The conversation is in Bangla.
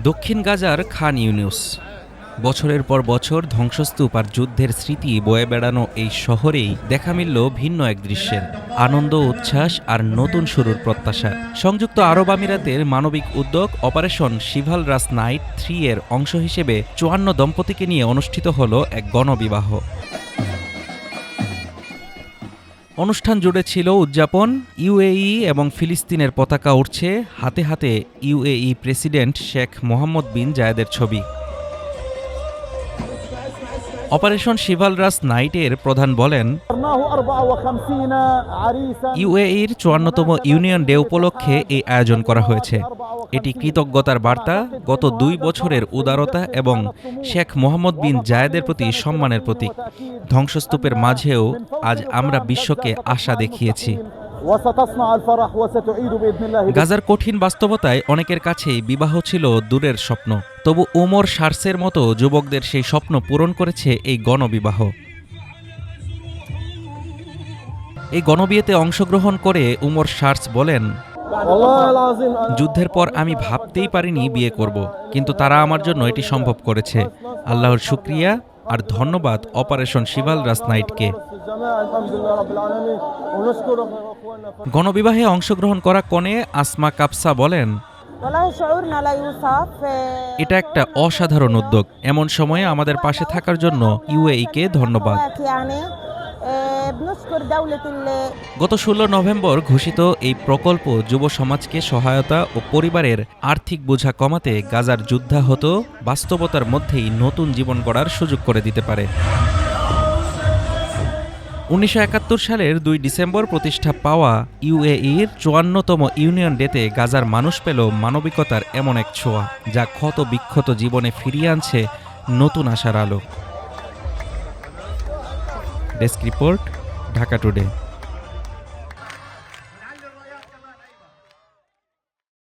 দক্ষিণ গাজার খান ইউনুস। বছরের পর বছর ধ্বংসস্তূপ আর যুদ্ধের স্মৃতি বয়ে বেড়ানো এই শহরেই দেখা মিলল ভিন্ন এক দৃশ্যের। আনন্দ, উচ্ছ্বাস আর নতুন শুরুর প্রত্যাশা। সংযুক্ত আরব আমিরাতের মানবিক উদ্যোগ অপারেশন শিভালরাস নাইট 3 এর অংশ হিসেবে 54 দম্পতিকে নিয়ে অনুষ্ঠিত হল এক গণবিবাহ। অনুষ্ঠান জুড়ে ছিল উদযাপন। ইউএই এবং ফিলিস্তিনের পতাকা উড়ছে, হাতে হাতে ইউএই প্রেসিডেন্ট শেখ মোহাম্মদ বিন জায়েদের ছবি। অপারেশন শিভালরাস নাইটের প্রধান বলেন, ইউএইর 54তম ইউনিয়ন ডে উপলক্ষে এই আয়োজন করা হয়েছে। এটি কৃতজ্ঞতার বার্তা, গত 2 বছরের উদারতা এবং শেখ মোহাম্মদ বিন জায়েদের প্রতি সম্মানের প্রতীক। ধ্বংসস্তূপের মাঝেও আজ আমরা বিশ্বকে আশা দেখিয়েছি। গাজার কঠিন বাস্তবতায় অনেকের কাছেই বিবাহ ছিল দূরের স্বপ্ন, তবু উমর শার্সের মতো যুবকদের সেই স্বপ্ন পূরণ করেছে এই গণবিবাহ। এই গণবিয়েতে অংশগ্রহণ করে উমর শার্স বলেন, যুদ্ধের পর আমি ভাবতেই পারিনি বিয়ে করব, কিন্তু তারা আমার জন্য এটি সম্ভব করেছে। আল্লাহর শুকরিয়া আর ধন্যবাদ অপারেশন শিভালরাস নাইটকে। গণবিবাহে অংশগ্রহণ করা কনে আসমা কাপসা বলেন, এটা একটা অসাধারণ উদ্যোগ। এমন সময়ে আমাদের পাশে থাকার জন্য ইউএইকে ধন্যবাদ। গত 16 নভেম্বর ঘোষিত এই প্রকল্প যুব সমাজকে সহায়তা ও পরিবারের আর্থিক বোঝা কমাতে গাজার যুদ্ধাহত বাস্তবতার মধ্যেই নতুন জীবন গড়ার সুযোগ করে দিতে পারে। 1971 সালের 2 ডিসেম্বর প্রতিষ্ঠা পাওয়া ইউএইর 54তম ইউনিয়ন ডেতে গাজার মানুষ পেল মানবিকতার এমন এক ছোঁয়া, যা ক্ষত বিক্ষত জীবনে ফিরিয়ে আনছে নতুন আশার আলো। Desk report, Dhaka today.